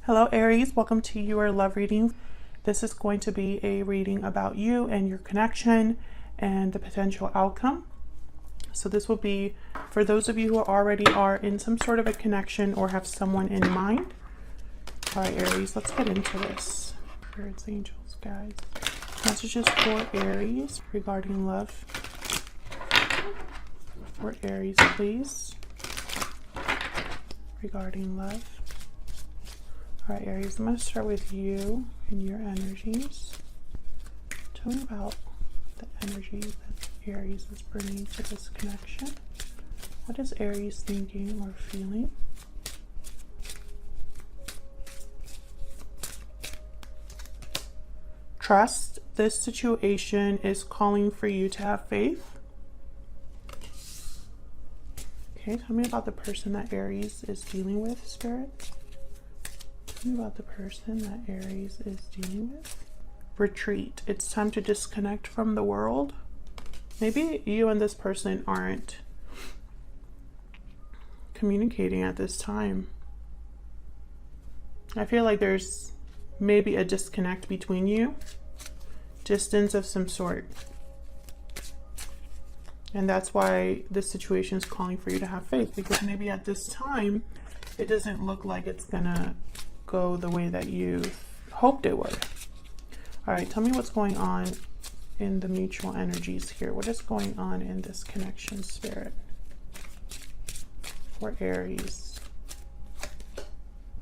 Hello Aries, welcome to your love reading. This is going to be a reading about you and your connection and the potential outcome. So this will be for those of you who already are in some sort of a connection or have someone in mind. All right, Aries, let's get into this. Spirits, angels, guys. Messages for Aries regarding love. For Aries, please. Regarding love. All right, Aries, I'm going to start with you and your energies. Tell me about the energy that Aries is bringing to this connection. What is Aries thinking or feeling? Trust. This situation is calling for you to have faith. Okay, tell me about the person that Aries is dealing with, Spirit. Tell me about the person that Aries is dealing with. Retreat. It's time to disconnect from the world. Maybe you and this person aren't communicating at this time. I feel like there's maybe a disconnect between you. Distance of some sort. And that's why this situation is calling for you to have faith, because maybe at this time it doesn't look like it's gonna go the way that you hoped it would. All right, tell me what's going on in the mutual energies here. What is going on in this connection, Spirit, for Aries?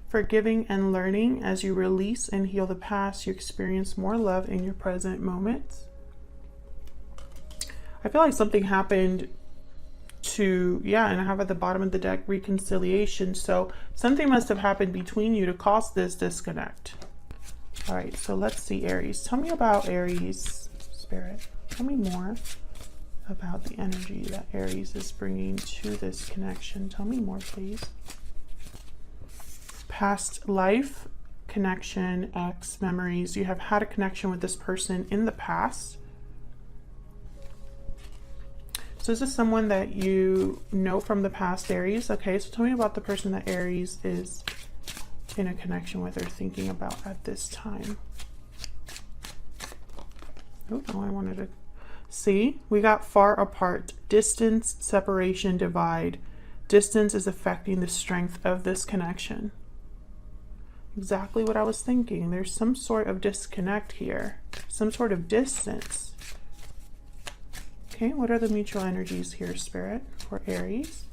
Forgiving and learning. As you release and heal the past, you experience more love in your present moments. I feel like something happened to, and I have at the bottom of the deck reconciliation. So something must have happened between you to cause this disconnect. All right, so let's see, Aries. Tell me about Aries, Spirit. Tell me more about the energy that Aries is bringing to this connection. Tell me more, please. Past life, connection, ex, memories. You have had a connection with this person in the past. So is this someone that you know from the past, Aries? Okay, so tell me about the person that Aries is in a connection with or thinking about at this time. Oh, no, I wanted to see. We got far apart. Distance, separation, divide. Distance is affecting the strength of this connection. Exactly what I was thinking. There's some sort of disconnect here. Some sort of distance. Okay, what are the mutual energies here, Spirit, for Aries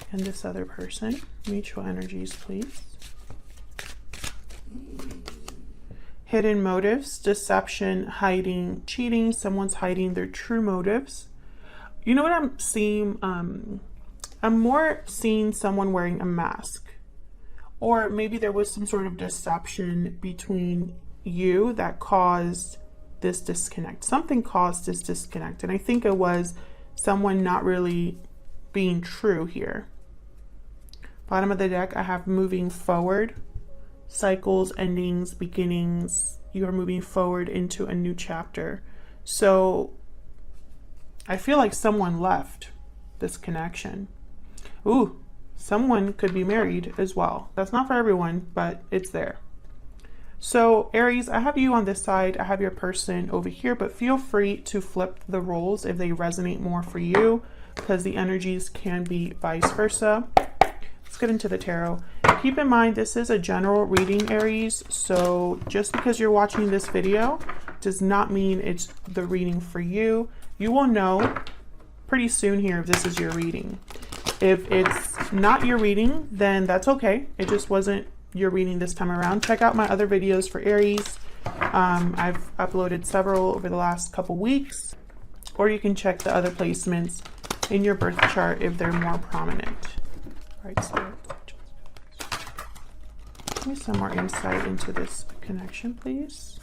and this other person? Mutual energies, please. Hidden motives, deception, hiding, cheating. Someone's hiding their true motives. You know what I'm seeing? I'm more seeing someone wearing a mask. Or maybe there was some sort of deception between you that caused this disconnect. Something caused this disconnect, and I think it was someone not really being true here. Bottom of the deck, I have moving forward, cycles, endings, beginnings. You are moving forward into a new chapter. So I feel like someone left this connection. Ooh, someone could be married as well. That's not for everyone, but it's there. So Aries, I have you on this side, I have your person over here, but feel free to flip the roles if they resonate more for you, because the energies can be vice versa. Let's get into the tarot. Keep in mind, this is a general reading, Aries, so just because you're watching this video does not mean it's the reading for you. You will know pretty soon here if this is your reading. If it's not your reading, then that's okay. It just wasn't your reading this time around. Check out my other videos for Aries. I've uploaded several over the last couple weeks, or you can check the other placements in your birth chart if they're more prominent. All right, Spirit. Give me some more insight into this connection, please.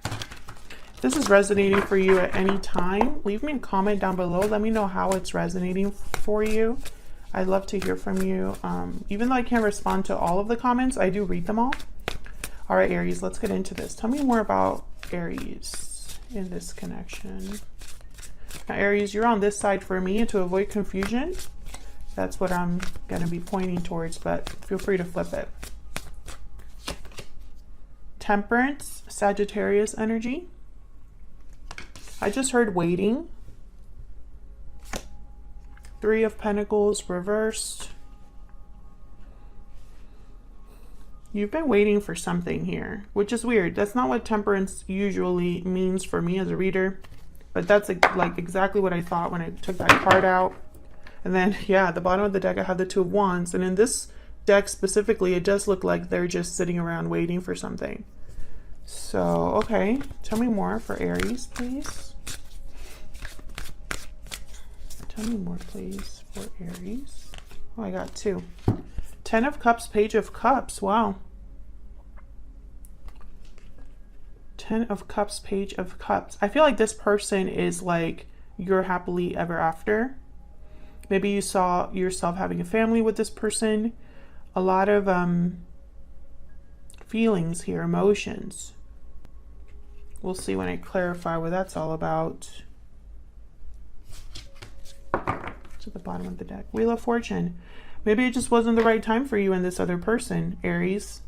If this is resonating for you at any time, leave me a comment down below. Let me know how it's resonating for you. I'd love to hear from you. Even though I can't respond to all of the comments, I do read them all. All right, Aries, let's get into this. Tell me more about Aries in this connection. Now, Aries, you're on this side for me, and to avoid confusion, That's what I'm going to be pointing towards, but feel free to flip it. Temperance, Sagittarius energy. I just heard waiting. Three of Pentacles reversed. You've been waiting for something here, which is weird. That's not what temperance usually means for me as a reader, but that's like exactly what I thought when I took that card out. And then, yeah, at the bottom of the deck, I have the Two of Wands. And in this deck specifically, it does look like they're just sitting around waiting for something. So, okay. Tell me more for Aries, please. Tell me more, please, for Aries. Oh, I got two. Ten of Cups, Page of Cups. Wow. Ten of Cups, Page of Cups. I feel like this person is like your happily ever after. Maybe you saw yourself having a family with this person. A lot of feelings here, emotions. We'll see when I clarify what that's all about. To the bottom of the deck. Wheel of Fortune. Maybe it just wasn't the right time for you and this other person, Aries.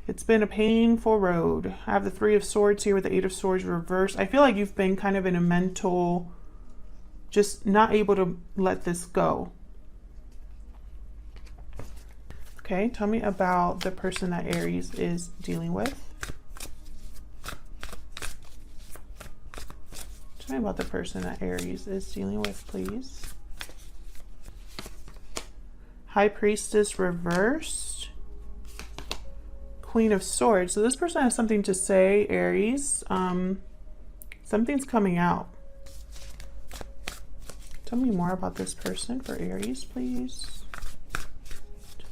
It's been a painful road. I have the Three of Swords here with the Eight of Swords reversed. I feel like you've been kind of in a mental, just not able to let this go. Okay, tell me about the person that Aries is dealing with. Tell me about the person that Aries is dealing with, please. High Priestess reversed. Queen of Swords. So this person has something to say, Aries. Something's coming out. Tell me more about this person for Aries, please.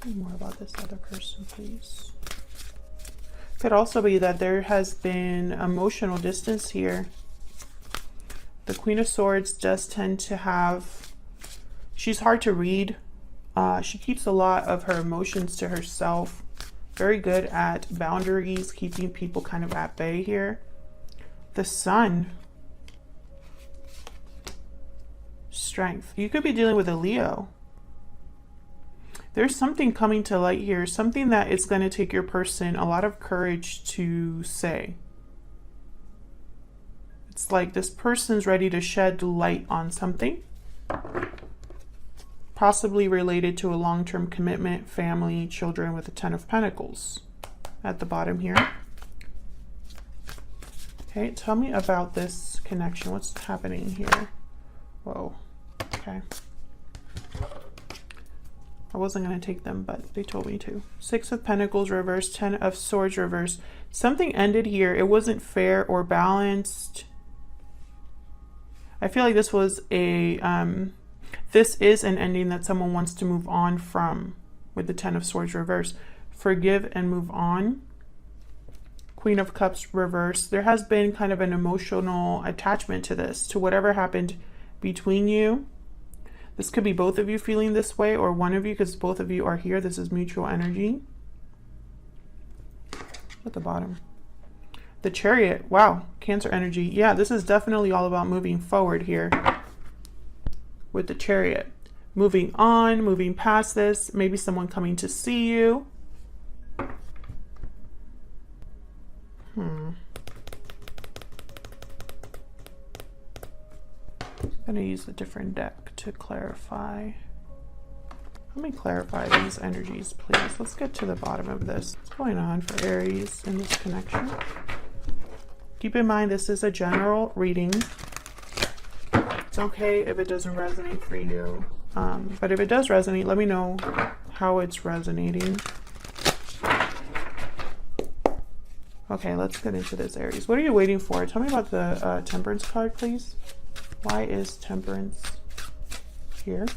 Tell me more about this other person, please. Could also be that there has been emotional distance here. The Queen of Swords does tend to have, she's hard to read. She keeps a lot of her emotions to herself. Very good at boundaries, keeping people kind of at bay here. The Sun. Strength. You could be dealing with a Leo. There's something coming to light here, something that is going to take your person a lot of courage to say. It's like this person's ready to shed light on something, possibly related to a long-term commitment, family, children, with the Ten of Pentacles at the bottom here. Okay, tell me about this connection. What's happening here? Whoa. Okay. I wasn't going to take them, but they told me to. Six of Pentacles reversed, Ten of Swords reversed. Something ended here. It wasn't fair or balanced. I feel like this was a, this is an ending that someone wants to move on from with the Ten of Swords reversed. Forgive and move on. Queen of Cups reversed. There has been kind of an emotional attachment to this, to whatever happened between you. This could be both of you feeling this way, or one of you, because both of you are here. This is mutual energy. At the bottom. The Chariot. Wow. Cancer energy. Yeah, this is definitely all about moving forward here with the Chariot. Moving on, moving past this. Maybe someone coming to see you. I'm going to use a different deck to clarify. Let me clarify these energies, please. Let's get to the bottom of this. What's going on for Aries in this connection? Keep in mind, this is a general reading. It's okay if it doesn't resonate for you. But if it does resonate, let me know how it's resonating. Okay, let's get into this, Aries. What are you waiting for? Tell me about the Temperance card, please. Why is Temperance here?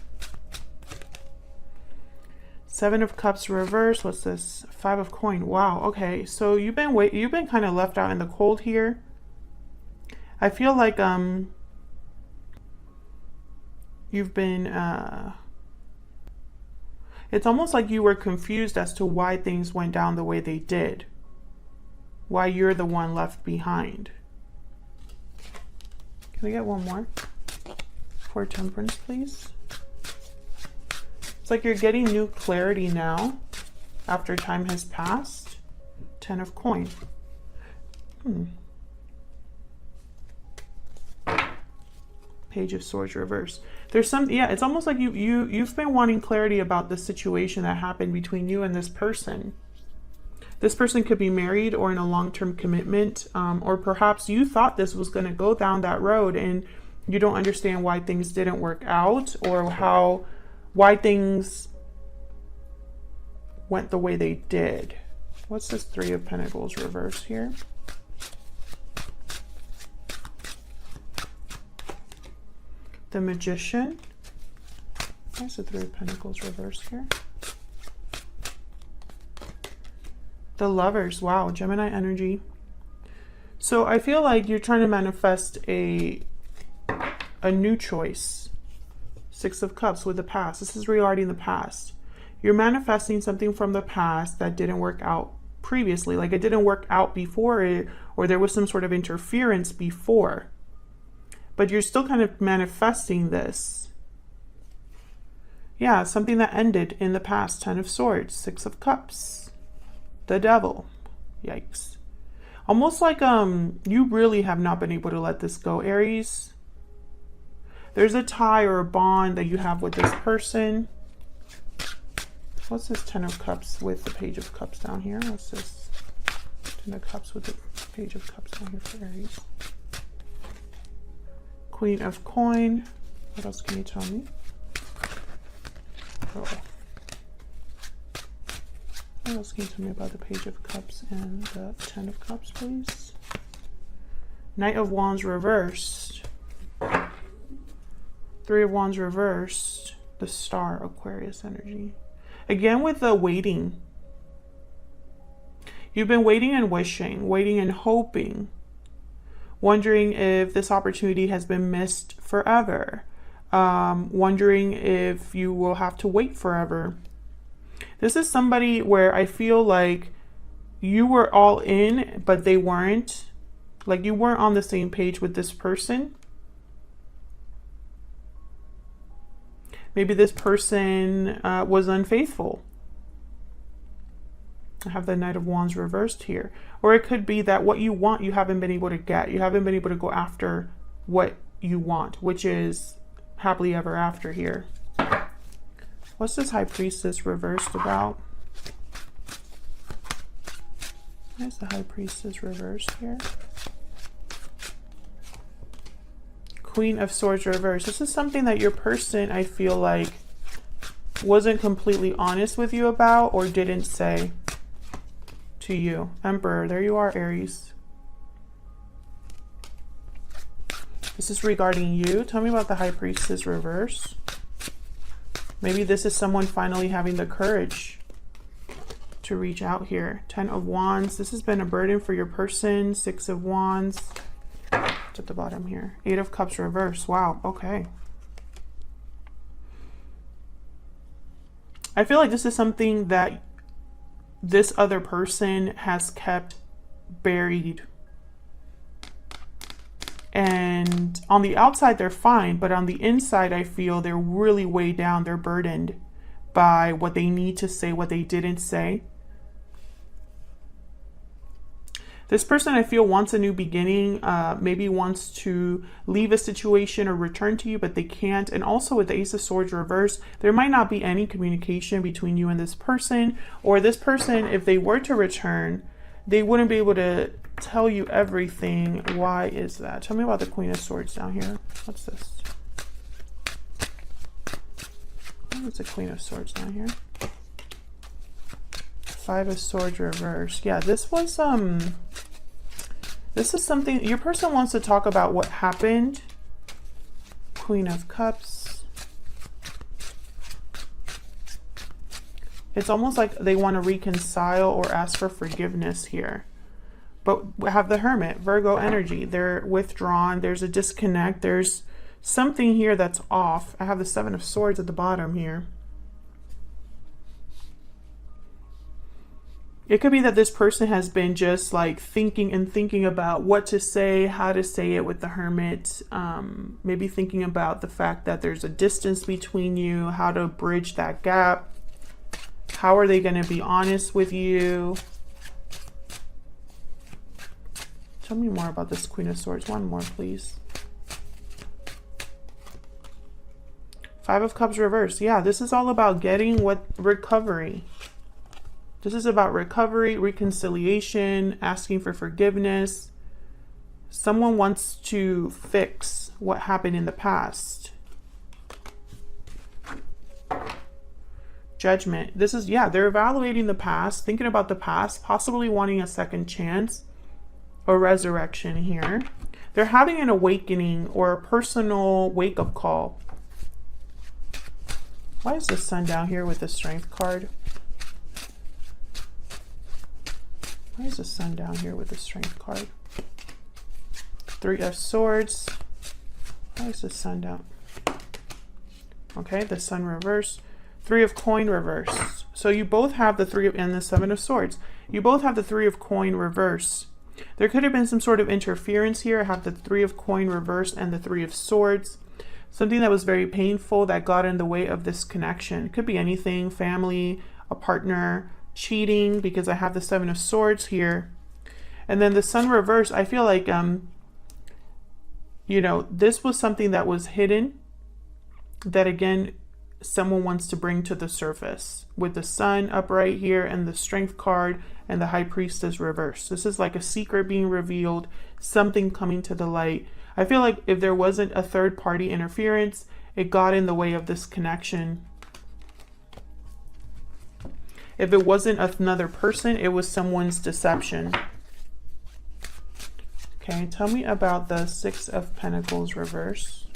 Seven of Cups reversed. What's this? Five of Coin. Wow. Okay, so you've been kind of left out in the cold here. I feel like you've been it's almost like you were confused as to why things went down the way they did. Why you're the one left behind. Can I get one more? For Temperance, please. It's like you're getting new clarity now after time has passed. 10 of Coin. Page of Swords reverse. There's some, yeah, it's almost like you've been wanting clarity about the situation that happened between you and this person. This person could be married or in a long-term commitment, or perhaps you thought this was going to go down that road and you don't understand why things didn't work out, or why things went the way they did. What's this Three of Pentacles reverse here? The Magician. There's the Three of Pentacles reverse here. The Lovers. Wow, Gemini energy. So I feel like you're trying to manifest a new choice. Six of Cups with the past. This is regarding the past. You're manifesting something from the past that didn't work out previously. Like it didn't work out before it, or there was some sort of interference before. But you're still kind of manifesting this. Yeah, something that ended in the past. 10 of Swords, 6 of Cups, the Devil. Yikes. Almost like you really have not been able to let this go, Aries. There's a tie or a bond that you have with this person. What's this 10 of Cups with the Page of Cups down here? What's this 10 of Cups with the Page of Cups down here for Aries? Queen of Coin. What else can you tell me? Oh. What else can you tell me about the Page of Cups and the 10 of Cups, please? Knight of Wands reversed. Three of Wands reversed. The Star, Aquarius energy. Again with the waiting. You've been waiting and wishing, waiting and hoping. Wondering if this opportunity has been missed forever. Wondering if you will have to wait forever. This is somebody where I feel like you were all in, but they weren't. Like you weren't on the same page with this person. Maybe this person was unfaithful. I have the Knight of Wands reversed here. Or it could be that what you want, you haven't been able to get. You haven't been able to go after what you want, which is happily ever after here. What's this High Priestess reversed about? Where's the High Priestess reversed here? Queen of Swords reversed. This is something that your person, I feel like, wasn't completely honest with you about or didn't say to you. Emperor, there you are, Aries. This is regarding you. Tell me about the High Priestess reverse. Maybe this is someone finally having the courage to reach out here. 10 of Wands. This has been a burden for your person. 6 of Wands. It's at the bottom here. 8 of Cups reverse. Wow. Okay. I feel like this is something that this other person has kept buried. And on the outside, they're fine. But on the inside, I feel they're really weighed down. They're burdened by what they need to say, what they didn't say. This person, I feel, wants a new beginning, maybe wants to leave a situation or return to you, but they can't. And also with the Ace of Swords reverse, there might not be any communication between you and this person. Or this person, if they were to return, they wouldn't be able to tell you everything. Why is that? Tell me about the Queen of Swords down here. What's this? What's the Queen of Swords down here? 5 of Swords reverse. Yeah, this was this is something your person wants to talk about what happened. Queen of Cups. It's almost like they want to reconcile or ask for forgiveness here. But we have the Hermit, Virgo energy. They're withdrawn. There's a disconnect. There's something here that's off. I have the 7 of Swords at the bottom here. It could be that this person has been just like thinking about what to say, how to say it with the Hermit. Maybe thinking about the fact that there's a distance between you, how to bridge that gap. How are they going to be honest with you? Tell me more about this Queen of Swords. One more, please. Five of Cups reversed. Yeah, this is all about getting recovery. This is about recovery, reconciliation, asking for forgiveness. Someone wants to fix what happened in the past. Judgment. This is, yeah, they're evaluating the past, thinking about the past, possibly wanting a second chance or resurrection here. They're having an awakening or a personal wake-up call. Why is the Sun down here with the Strength card? Why is the Sun down here with the Strength card? Three of Swords. Why is the Sun down? Okay, the Sun reversed. Three of Coin reversed. So you both have the Three of, and the Seven of Swords. You both have the Three of Coin reversed. There could have been some sort of interference here. I have the Three of Coin reversed and the Three of Swords. Something that was very painful that got in the way of this connection. It could be anything, family, a partner, cheating, because I have the Seven of Swords here. And then the Sun reversed, I feel like, you know, this was something that was hidden that, again, someone wants to bring to the surface with the Sun upright here and the Strength card and the High Priestess reversed. This is like a secret being revealed, something coming to the light. I feel like if there wasn't a third party interference, it got in the way of this connection. If it wasn't another person, it was someone's deception. Okay, tell me about the Six of Pentacles reverse.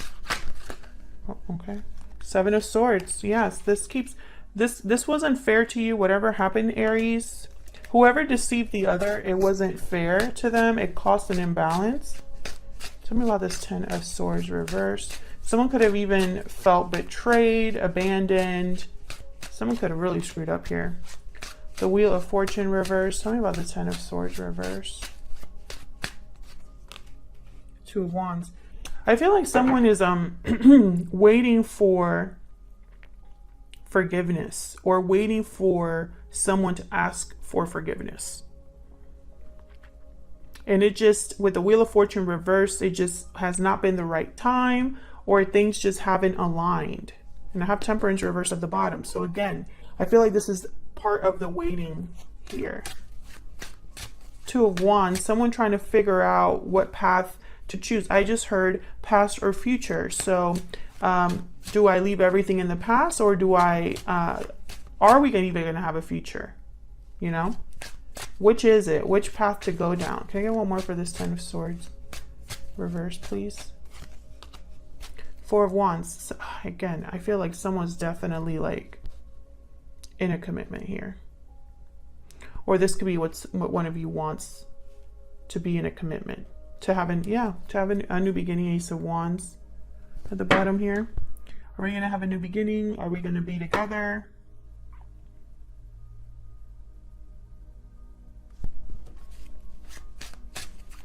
Oh, okay. Seven of Swords. Yes, this wasn't fair to you. Whatever happened, Aries. Whoever deceived the other, it wasn't fair to them. It caused an imbalance. Tell me about this Ten of Swords reverse. Someone could have even felt betrayed, abandoned. Someone could have really screwed up here. The Wheel of Fortune reverse. Tell me about the Ten of Swords reverse. Two of Wands. I feel like someone is waiting for forgiveness or waiting for someone to ask for forgiveness. And it just, with the Wheel of Fortune reversed, it just has not been the right time, or things just haven't aligned. And I have Temperance reversed at the bottom. So again, I feel like this is part of the waiting here. Two of Wands, someone trying to figure out what path to choose. I just heard past or future. So do I leave everything in the past, or do I, are we even going to have a future? You know? Which is it? Which path to go down? Can I get one more for this Ten of Swords? Reverse, please. Four of Wands. So, again, I feel like someone's definitely like in a commitment here. Or this could be what one of you wants to be in a commitment. To have a new beginning. Ace of Wands at the bottom here. Are we going to have a new beginning? Are we going to be together?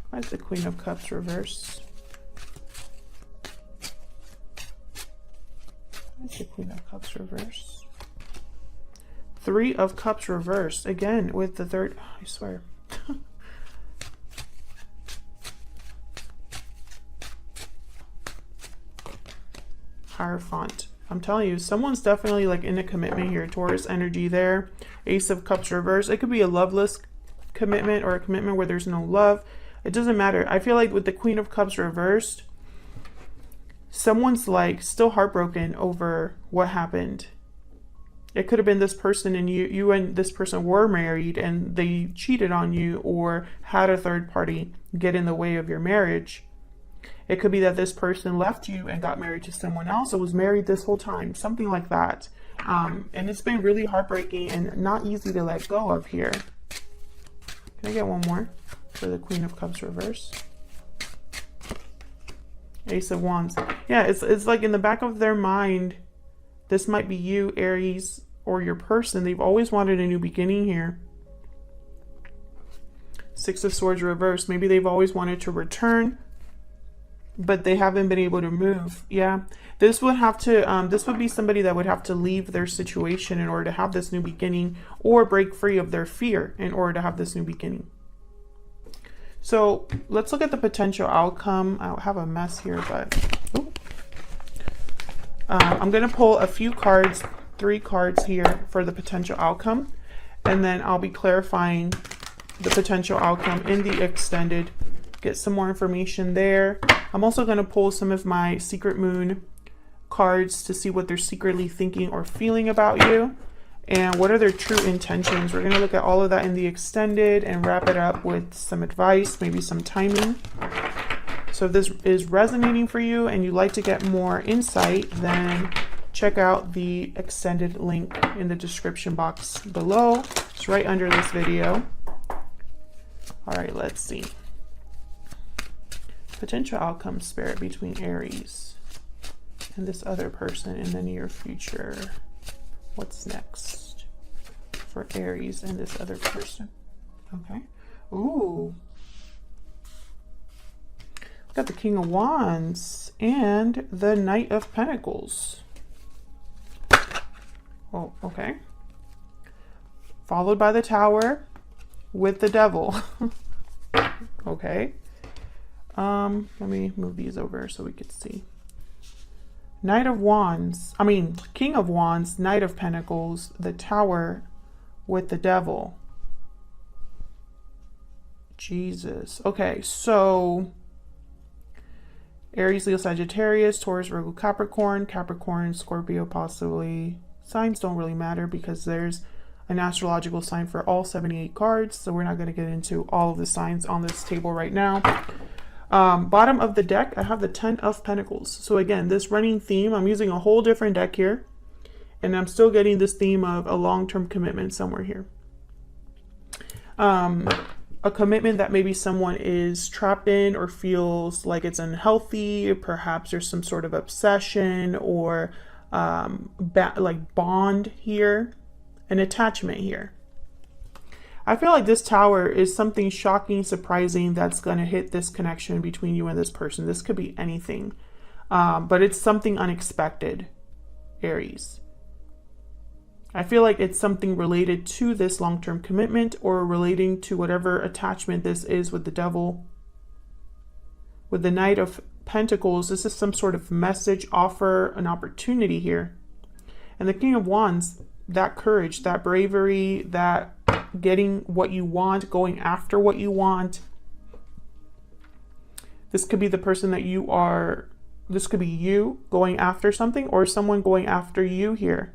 Why is the Queen of Cups reversed? Why is the Queen of Cups reversed? Three of Cups reversed. Again, with the third, I swear. Hierophant. I'm telling you, someone's definitely like in a commitment here. Taurus energy there. Ace of Cups reversed. It could be a loveless commitment or a commitment where there's no love. It doesn't matter. I feel like with the Queen of Cups reversed, someone's like still heartbroken over what happened. It could have been this person, and you and this person were married and they cheated on you or had a third party get in the way of your marriage. It could be that this person left you and got married to someone else or was married this whole time, something like that. And it's been really heartbreaking and not easy to let go of here. Can I get one more for the Queen of Cups reverse? Ace of Wands. Yeah, it's like in the back of their mind, this might be you, Aries, or your person. They've always wanted a new beginning here. Six of Swords reversed. Maybe they've always wanted to return, but they haven't been able to move. Yeah, this would have to, this would be somebody that would have to leave their situation in order to have this new beginning, or break free of their fear in order to have this new beginning. So let's look at the potential outcome. I have a mess here, but I'm going to pull a few cards, 3 cards here for the potential outcome. And then I'll be clarifying the potential outcome in the extended, get some more information there. I'm also going to pull some of my Secret Moon cards to see what they're secretly thinking or feeling about you, and what are their true intentions. We're going to look at all of that in the extended and wrap it up with some advice, maybe some timing. So if this is resonating for you and you'd like to get more insight, then check out the extended link in the description box below. It's right under this video. All right, let's see. Potential outcome, Spirit, between Aries and this other person in the near future. What's next for Aries and this other person? Okay. Ooh. Got the King of Wands and the Knight of Pentacles. Oh, okay. Followed by the Tower with the Devil. Okay. Let me move these over so we could see. Knight of Wands, King of Wands, Knight of Pentacles, the Tower with the Devil. Jesus. Okay, so Aries, Leo, Sagittarius, Taurus, Virgo, Capricorn, Scorpio, possibly. Signs don't really matter because there's an astrological sign for all 78 cards, so we're not going to get into all of the signs on this table right now. Bottom of the deck, I have the 10 of Pentacles. So again, this running theme, I'm using a whole different deck here, and I'm still getting this theme of a long-term commitment somewhere here. A commitment that maybe someone is trapped in or feels like it's unhealthy. Perhaps there's some sort of obsession or like bond here, an attachment here. I feel like this Tower is something shocking, surprising that's going to hit this connection between you and this person. This could be anything, but it's something unexpected, Aries. I feel like it's something related to this long-term commitment or relating to whatever attachment this is with the Devil. With the Knight of Pentacles, this is some sort of message, offer, an opportunity here. And the King of Wands, that courage, that bravery, that getting what you want, going after what you want. This could be the person that you are, this could be you going after something or someone going after you here.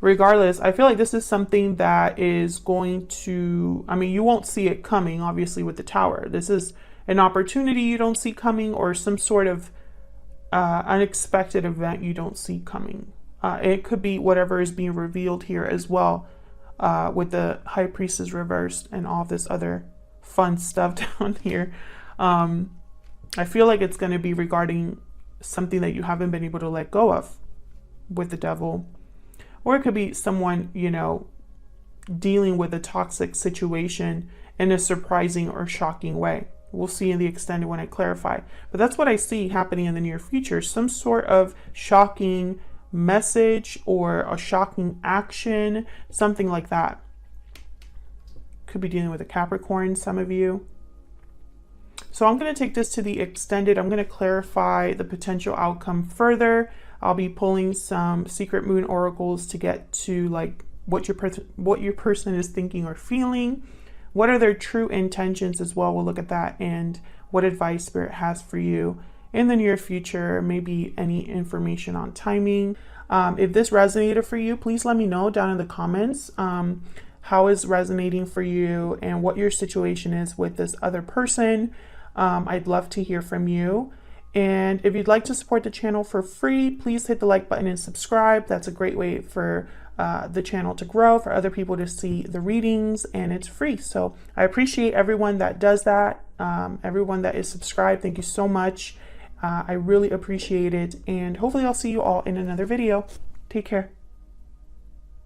Regardless, I feel like this is something that is going to, you won't see it coming, obviously, with the Tower. This is an opportunity you don't see coming, or some sort of unexpected event you don't see coming. It could be whatever is being revealed here as well, with the High Priestess reversed and all this other fun stuff down here. I feel like it's going to be regarding something that you haven't been able to let go of with the Devil. Or it could be someone, dealing with a toxic situation in a surprising or shocking way. We'll see in the extended when I clarify. But that's what I see happening in the near future. Some sort of shocking message or a shocking action, something like that. Could be dealing with a Capricorn, some of you. So I'm going to take this to the extended. I'm going to clarify the potential outcome further. I'll be pulling some Secret Moon oracles to get to like what your person is thinking or feeling. What are their true intentions as well? We'll look at that, and what advice Spirit has for you in the near future. Maybe any information on timing. If this resonated for you, please let me know down in the comments how is resonating for you and what your situation is with this other person. I'd love to hear from you. And if you'd like to support the channel for free, please hit the like button and subscribe. That's a great way for the channel to grow, for other people to see the readings, and it's free. So I appreciate everyone that does that, everyone that is subscribed. Thank you so much. I really appreciate it. And hopefully I'll see you all in another video. Take care.